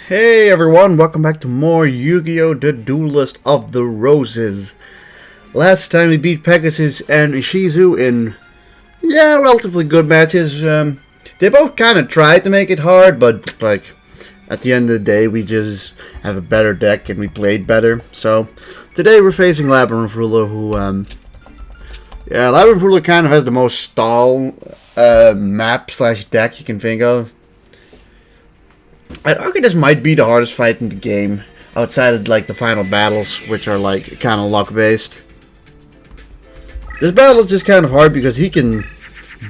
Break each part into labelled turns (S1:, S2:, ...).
S1: Hey everyone, welcome back to more Yu-Gi-Oh! The Duelist of the Roses. Last time we beat Pegasus and Ishizu in, relatively good matches. They both kind of tried to make it hard, but at the end of the day we just have a better deck and we played better. So today we're facing Labyrinth Ruler, who, Labyrinth Ruler kind of has the most stall map slash deck you can think of. I argue this might be the hardest fight in the game, outside of the final battles, which are kind of luck based. This battle is just kind of hard because he can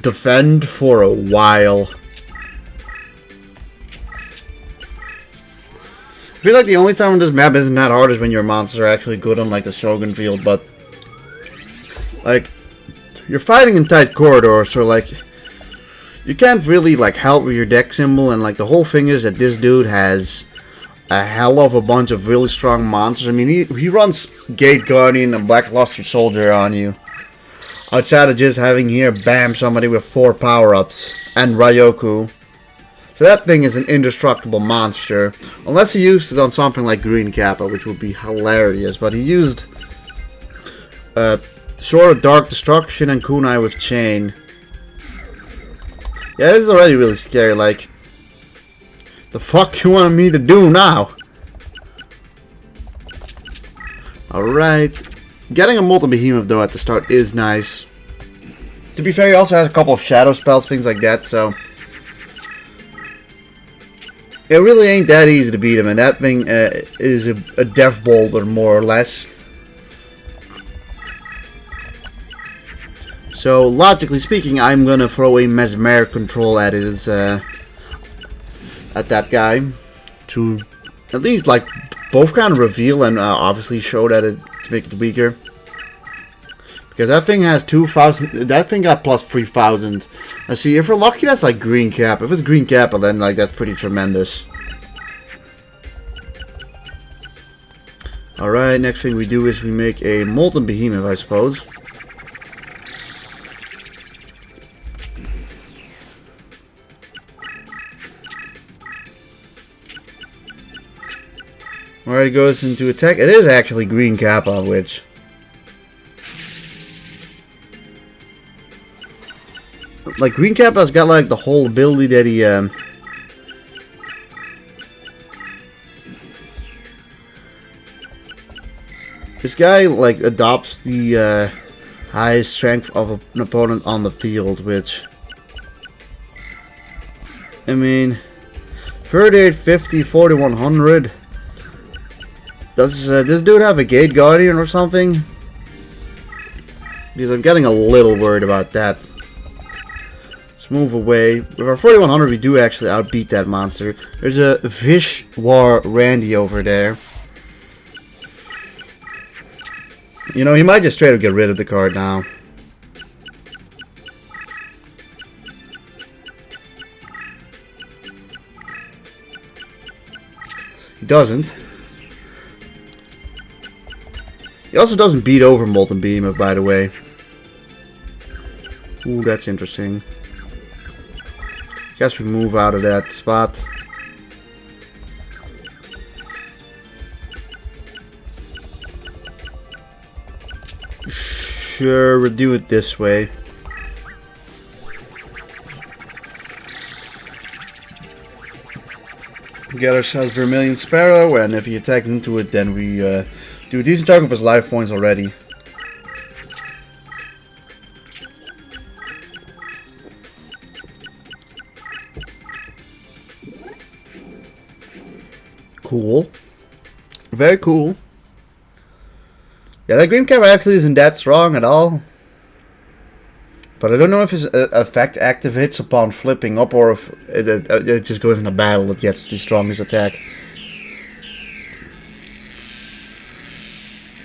S1: defend for a while. I feel like the only time on this map isn't that hard is when your monsters are actually good on the Shogun field, but you're fighting in tight corridors, so you can't really help with your deck symbol, and the whole thing is that this dude has a hell of a bunch of really strong monsters. I mean, he runs Gate Guardian and Blackluster Soldier on you, outside of just having here bam somebody with 4 power-ups and Ryoku. So that thing is an indestructible monster, unless he used it on something like Green Kappa, which would be hilarious. But he used Sword of Dark Destruction and Kunai with Chain. Yeah, this is already really scary. The fuck you want me to do now? Alright. Getting a Molten Behemoth though at the start is nice. To be fair, he also has a couple of shadow spells, things like that, so it really ain't that easy to beat him, and that thing is a death boulder, more or less. So, logically speaking, I'm gonna throw a Mesmer control at his, at that guy, to at least, both kind of reveal and obviously show that to make it weaker. Because that thing has 2,000, that thing got plus 3,000. Let's see, if we're lucky, that's Green Cap. If it's Green Kappa, then, that's pretty tremendous. Alright, next thing we do is we make a Molten Behemoth, I suppose. Alright, it goes into attack. It is actually Green Kappa, which... Green Kappa's got, the whole ability that he, this guy, adopts the, highest strength of an opponent on the field, which... I mean... 38, 50, 4100... Does this dude have a Gate Guardian or something? Because I'm getting a little worried about that. Let's move away. With our 4100, we do actually outbeat that monster. There's a Vishwar Randy over there. You know, he might just straight up get rid of the card now. He doesn't. He also doesn't beat over Molten Behemoth, by the way. Ooh, that's interesting. Guess we move out of that spot. Sure, we'll do it this way. Get ourselves Vermilion Sparrow, and if he attacks into it, then we do a decent chunk of his life points already. Cool. Very cool. Yeah, that Green Kappa actually isn't that strong at all. But I don't know if his effect activates upon flipping up, or if it just goes in a battle that gets the strongest attack.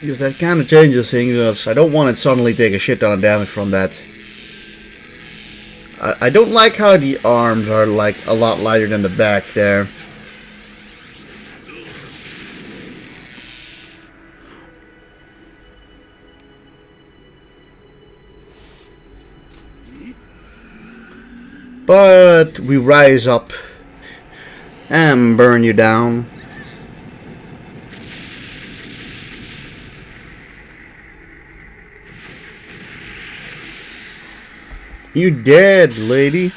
S1: Because that kind of changes things. I don't want to suddenly take a shit ton of damage from that. I don't like how the arms are a lot lighter than the back there. But we rise up and burn you down. You dead, lady.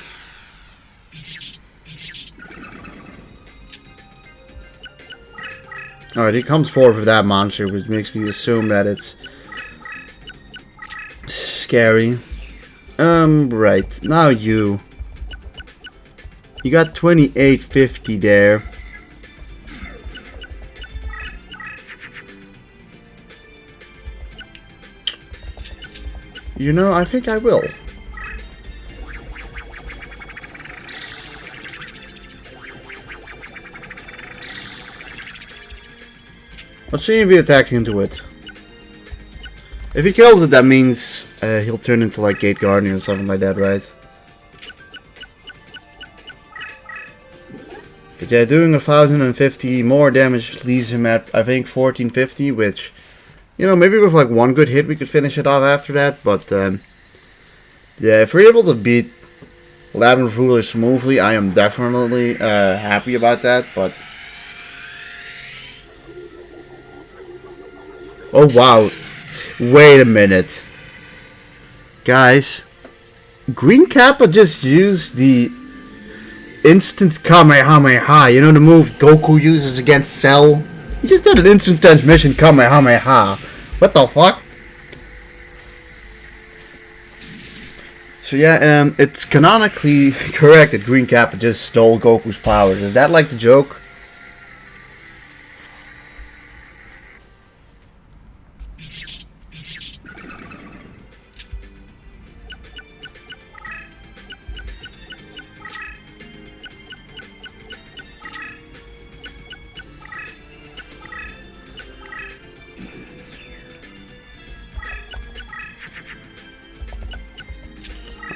S1: Alright, he comes forward with that monster, which makes me assume that it's scary. Right. Now you. You got 2850 there. You know, I think I will. Let's see if he attacks into it. If he kills it, that means he'll turn into like Gate Guardian or something like that, right? But yeah, doing 1050 more damage leaves him at, I think, 1450, which, you know, maybe with like one good hit we could finish it off after that, but yeah, if we're able to beat Labyrinth Ruler smoothly, I am definitely happy about that, but... Oh wow, wait a minute. Guys, Green Kappa just used the instant Kamehameha. You know the move Goku uses against Cell? He just did an instant transmission Kamehameha. What the fuck? So yeah, it's canonically correct that Green Kappa just stole Goku's powers. Is that like the joke?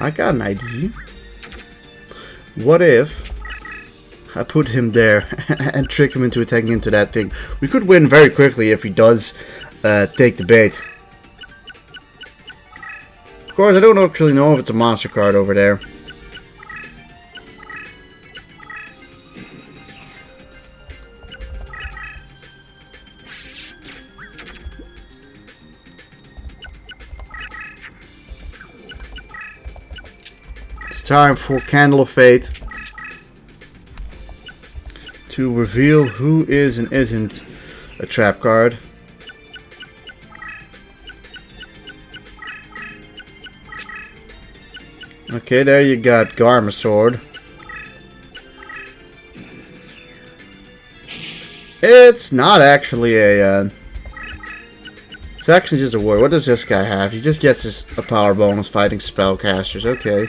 S1: I got an idea. What if I put him there and trick him into attacking into that thing? We could win very quickly if he does take the bait. Of course, I don't actually know if it's a monster card over there. Time for Candle of Fate to reveal who is and isn't a trap card. Okay, there you got Garma Sword. It's not actually a it's actually just a word. What does this guy have? He just gets a power bonus fighting spellcasters. Okay.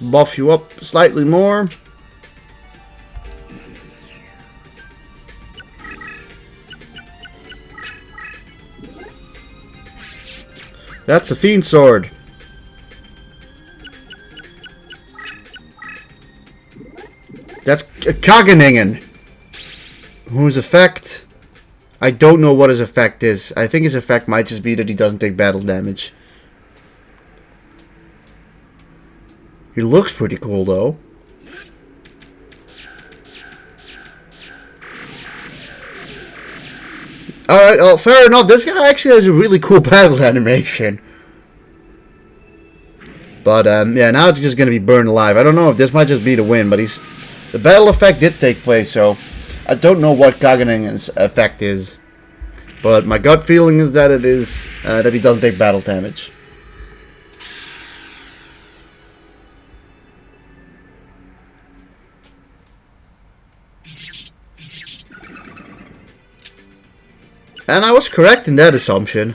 S1: Buff you up slightly more. That's a Fiend sword. That's a Kaganingen, whose effect, I don't know what his effect is. I think his effect might just be that he doesn't take battle damage. He looks pretty cool, though. Alright, well, fair enough. This guy actually has a really cool battle animation. But, yeah, now it's just going to be burned alive. I don't know if this might just be the win, but the battle effect did take place, so I don't know what Kaganingen's effect is. But my gut feeling is that it is, that he doesn't take battle damage. And I was correct in that assumption.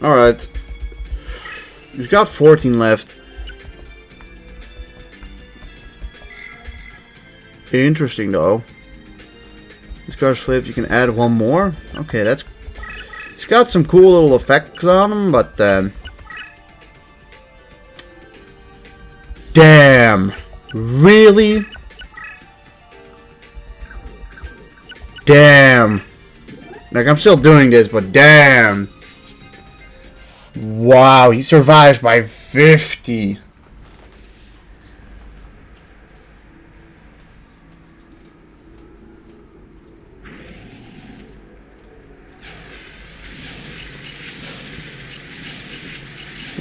S1: Alright. We've got 14 left. Interesting though. This card's flipped, you can add one more. Okay, that's... It's got some cool little effects on him, but damn! Really? Damn. Like, I'm still doing this, but damn. Wow, he survives by 50.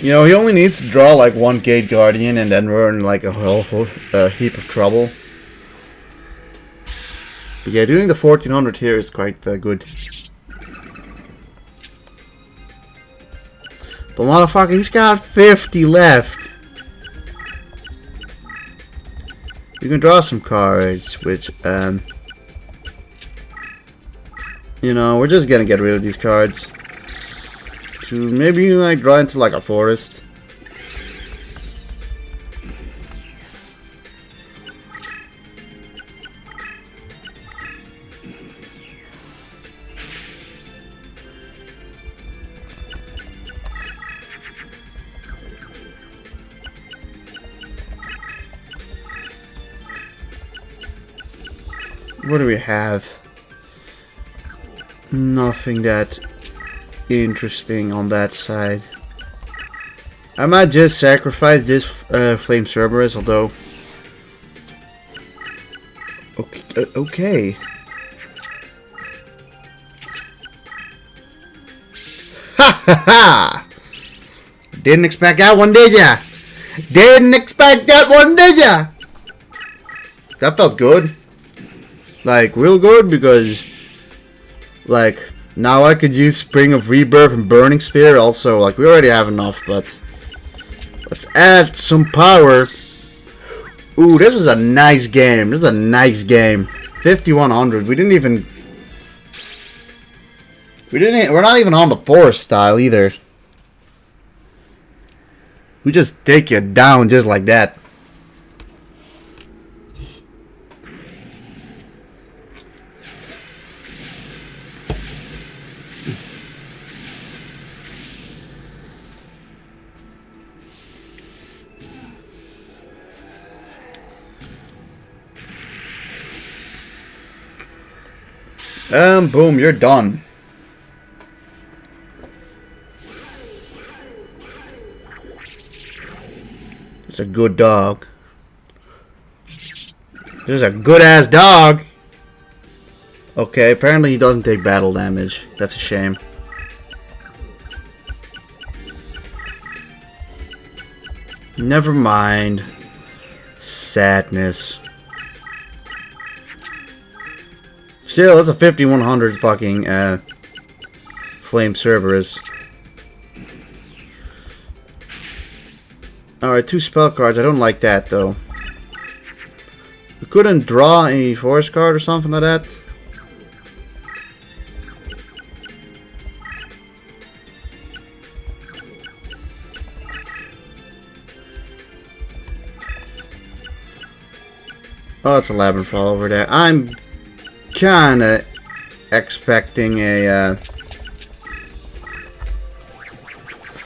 S1: You know, he only needs to draw like one Gate Guardian and then we're in like a whole heap of trouble. But yeah, doing the 1400 here is quite good. But motherfucker, he's got 50 left. You can draw some cards, which, you know, we're just gonna get rid of these cards. To maybe like draw into like a forest. What do we have? Nothing that interesting on that side. I might just sacrifice this Flame Cerberus, although... Okay. Ha ha ha! Didn't expect that one, did ya? Didn't expect that one, did ya? That felt good. Like, real good, because... Like... Now I could use Spring of Rebirth and Burning Spear also, like we already have enough, but let's add some power. Ooh, this is a nice game. This is a nice game. 5100. We're not even on the forest style either. We just take you down just like that. Boom, you're done. It's a good dog. This is a good ass dog. Okay, apparently he doesn't take battle damage. That's a shame. Never mind. Sadness. Still, that's a 5100 fucking Flame Cerberus. Alright, 2 spell cards. I don't like that though. We couldn't draw a forest card or something like that. Oh, it's a Labyrinth Fall over there. I'm kinda expecting a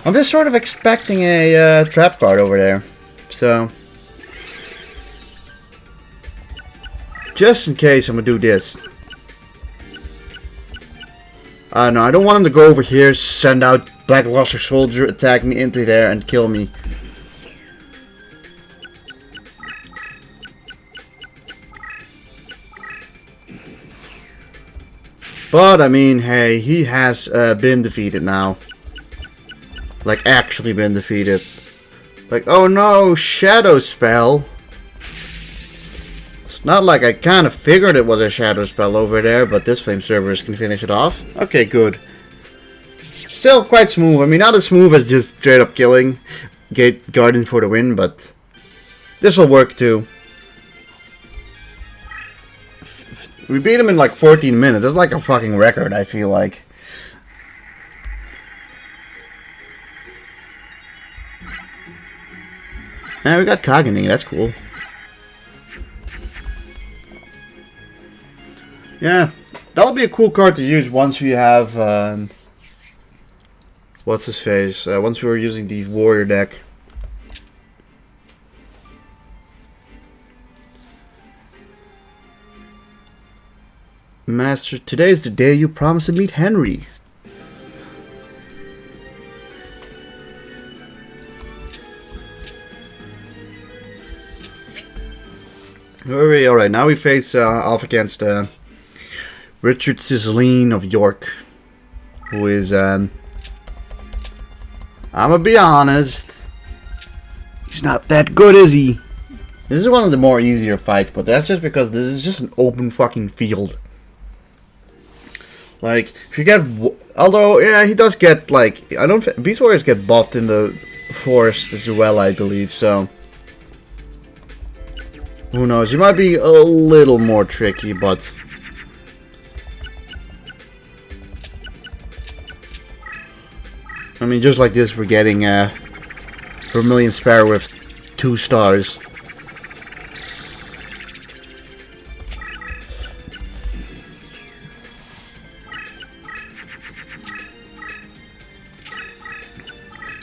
S1: I'm just sort of expecting a trap card over there, so just in case I'm gonna do this. No, I don't want him to go over here, send out Black Luster Soldier, attack me into there and kill me. But, I mean, hey, he has been defeated now. Like, actually been defeated. Like, oh no, Shadow Spell. It's not like I kind of figured it was a Shadow Spell over there, but this Flame Cerberus can finish it off. Okay, good. Still quite smooth. I mean, not as smooth as just straight up killing Gate Guardian for the win, but this will work too. We beat him in like 14 minutes. That's like a fucking record, I feel like. And we got Kagani, that's cool. Yeah, that'll be a cool card to use once we have, what's his face? Once we were using the warrior deck. Master, today is the day you promised to meet Henry. Alright, now we face off against Richard Ciceline of York, who is, I'm gonna be honest, he's not that good, is he? This is one of the more easier fights, but that's just because this is just an open fucking field. Like, if you get, although, yeah, he does get, like, Beast Warriors get buffed in the forest as well, I believe, so. Who knows, he might be a little more tricky, but. I mean, just like this, we're getting Vermilion Sparrow with 2 stars.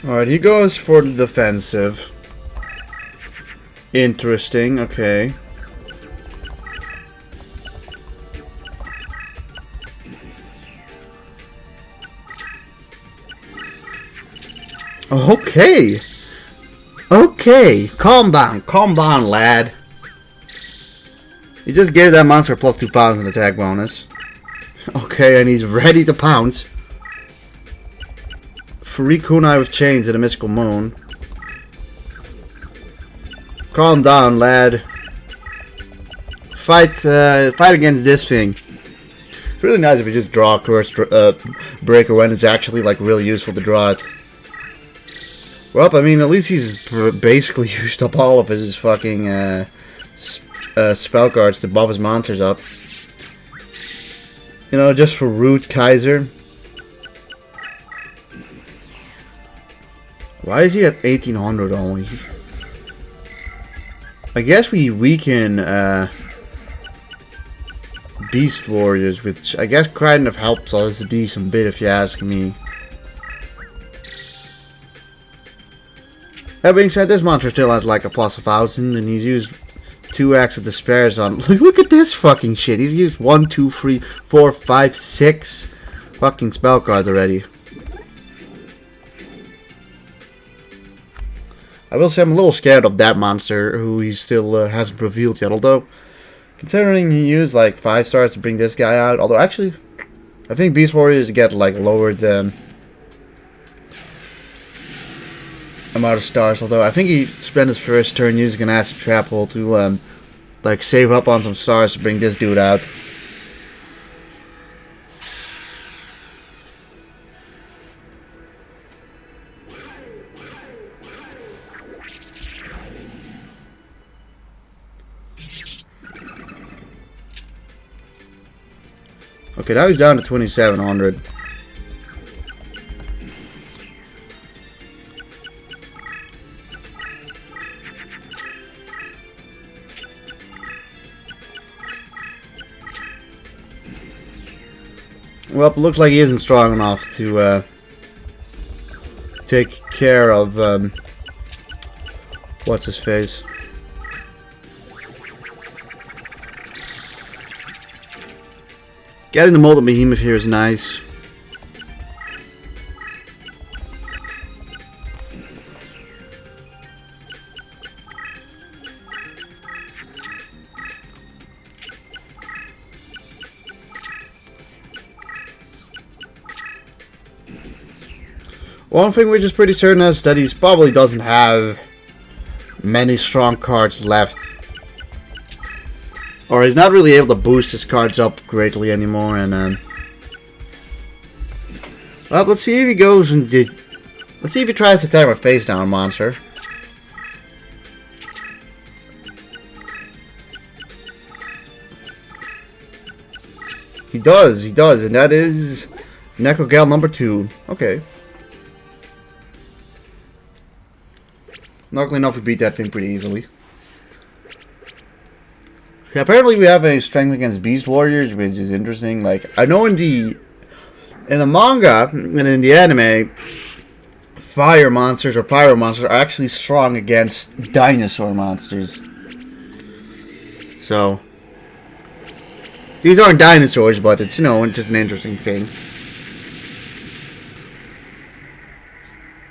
S1: Alright, he goes for the defensive. Interesting, okay. Okay. Okay, calm down, lad. He just gave that monster plus 2,000 attack bonus. Okay, and he's ready to pounce. Free kunai with chains and a mystical moon. Calm down, lad. Fight against this thing. It's really nice if you just draw a curse breaker when it's actually like really useful to draw it. Well, I mean, at least he's basically used up all of his fucking spell cards to buff his monsters up. You know, just for Root Kaiser. Why is he at 1800 only? I guess we weaken Beast Warriors, which I guess kind of helps us a decent bit if you ask me. That being said, this monster still has like a plus 1,000, and he's used 2 Acts of Despairs on. Look at this fucking shit. He's used 1, 2, 3, 4, 5, 6 fucking spell cards already. I will say I'm a little scared of that monster, who he still hasn't revealed yet. Although, considering he used like 5 stars to bring this guy out, although actually, I think Beast Warriors get like lowered amount of stars, although I think he spent his first turn using an acid trap hole to like save up on some stars to bring this dude out. Okay, now he's down to 2,700. Well, it looks like he isn't strong enough to take care of what's his face. Getting the Molten Behemoth here is nice. One thing which is pretty certain is that he probably doesn't have many strong cards left. Or he's not really able to boost his cards up greatly anymore, and well, let's see if he goes and let's see if he tries to attack a face down monster. He does, and that is Necrogal number 2. Okay. Luckily enough, we beat that thing pretty easily. Yeah, apparently we have a strength against Beast Warriors, which is interesting. Like, I know in the manga and in the anime, fire monsters or pyro monsters are actually strong against dinosaur monsters. So, these aren't dinosaurs, but it's, you know, just an interesting thing.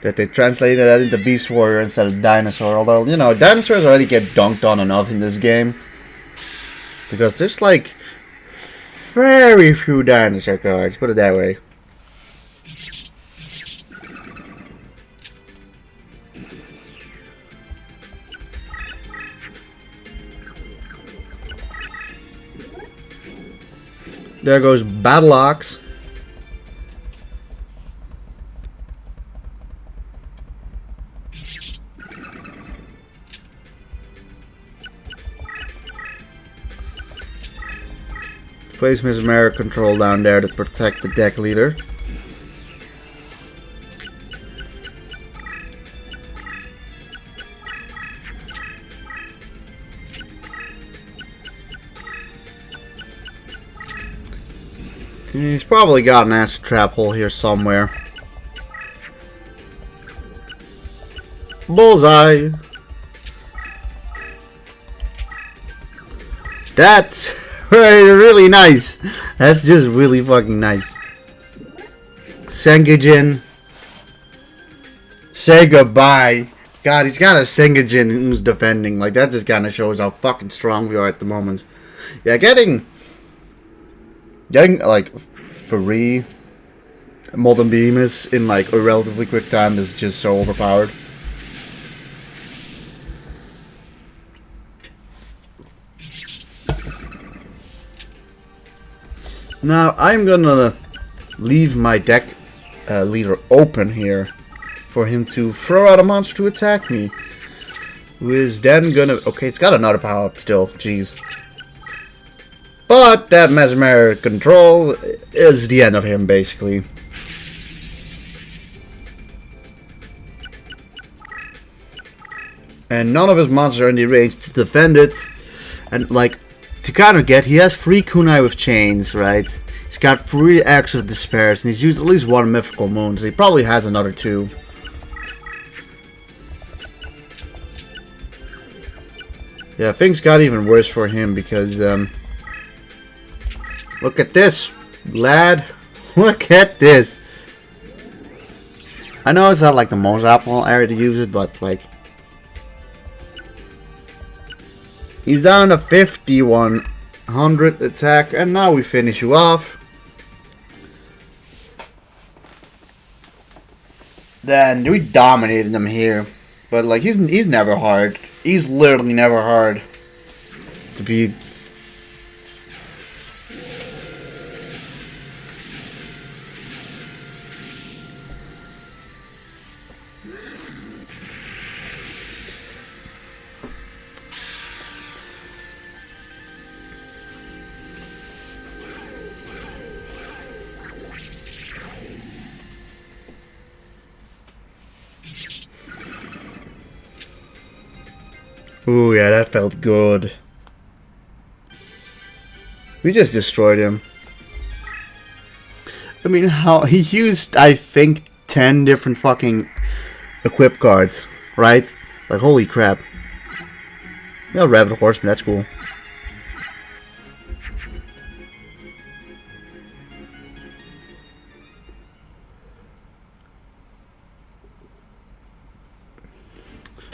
S1: That they translated that into Beast Warrior instead of Dinosaur. Although, you know, dinosaurs already get dunked on enough in this game. Because there's like very few dinosaur cards, put it that way. There goes Battle Ox. Place Mesmeric Control down there to protect the deck leader. He's probably got an acid trap hole here somewhere. Bullseye! That's really nice. That's just really fucking nice. Sengijin. Say goodbye. God, he's got a Sengijin who's defending. Like, that just kind of shows how fucking strong we are at the moment. Yeah, getting like free Molten Behemoths in like a relatively quick time is just so overpowered. Now I'm gonna leave my deck leader open here for him to throw out a monster to attack me, who is then gonna... Okay, it's got another power up still, jeez. But that Mesmeric Control is the end of him, basically. And none of his monsters are in the range to defend it. And, like, to kind of get, he has 3 Kunai with Chains, right? He's got 3 Acts of Despair, and he's used at least 1 Mythical Moon, so he probably has another 2. Yeah, things got even worse for him because, look at this, lad. Look at this. I know it's not like the most optimal area to use it, but like, he's down to 5100 attack, and now we finish you off. Then we dominated him here, but like he's never hard. He's literally never hard to beat. Ooh, yeah, that felt good. We just destroyed him. I mean, how he used, I think, 10 different fucking equip cards, right? Like, holy crap. Yeah, Rabbit Horseman, that's cool.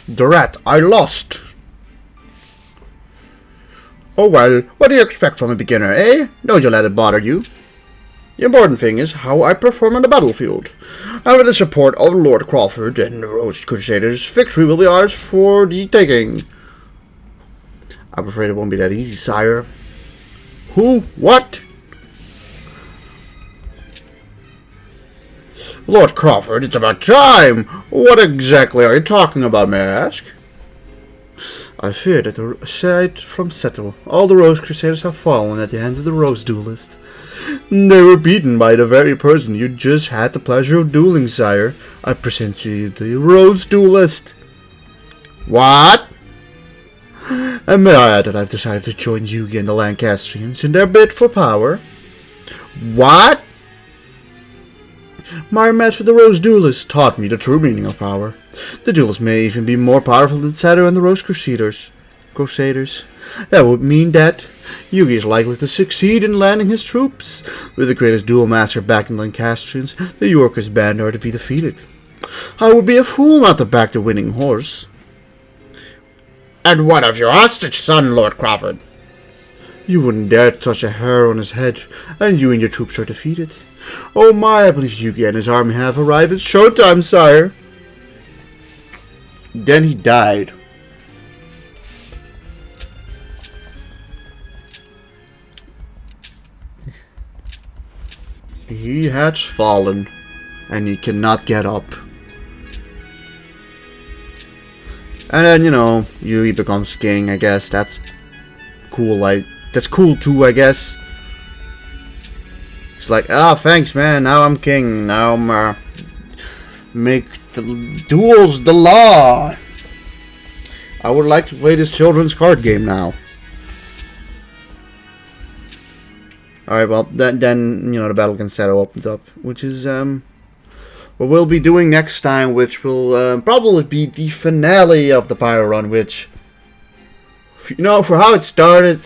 S1: The rat, I lost. Oh well, what do you expect from a beginner, eh? Don't you let it bother you. The important thing is how I perform on the battlefield. And with the support of Lord Crawford and the Roach Crusaders, victory will be ours for the taking. I'm afraid it won't be that easy, sire. Who? What? Lord Crawford, it's about time! What exactly are you talking about, may I ask? I fear that aside from Seto, all the Rose Crusaders have fallen at the hands of the Rose Duelist. They were beaten by the very person you just had the pleasure of dueling, sire. I present to you the Rose Duelist. What? And may I add that I've decided to join Yugi and the Lancastrians in their bid for power. What? My match with the Rose Duelist taught me the true meaning of power. The duelist may even be more powerful than Seto and the Rose Crusaders. That would mean that Yugi is likely to succeed in landing his troops. With the greatest duel master backing the Lancastrians, the Yorkers band are to be defeated. I would be a fool not to back the winning horse. And what of your hostage son, Lord Crawford? You wouldn't dare touch a hair on his head, and you and your troops are defeated. Oh my, I believe Yugi and his army have arrived. It's showtime, sire. Then he died. He has fallen, and he cannot get up. And then, you know, Yugi becomes king, I guess. That's cool, that's cool too, I guess. It's like, ah, thanks, man. Now I'm king. Now I'm, make the duels the law. I would like to play this children's card game now. Alright, well, then, you know, the Battle Against Shadow opens up, which is, what we'll be doing next time, which will, probably be the finale of the Pyro run, which, you know, for how it started,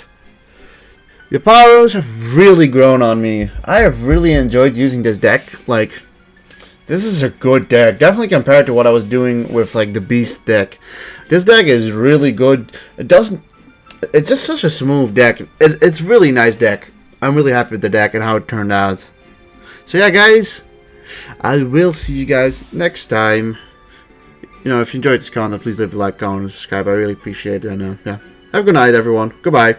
S1: the Pyros have really grown on me. I have really enjoyed using this deck. Like, this is a good deck, definitely compared to what I was doing with, like, the Beast deck. This deck is really good. It's just such a smooth deck. It's really nice deck. I'm really happy with the deck and how it turned out. So yeah, guys, I will see you guys next time. You know, if you enjoyed this content, please leave a like, comment, and subscribe. I really appreciate it. And yeah, have a good night, everyone. Goodbye.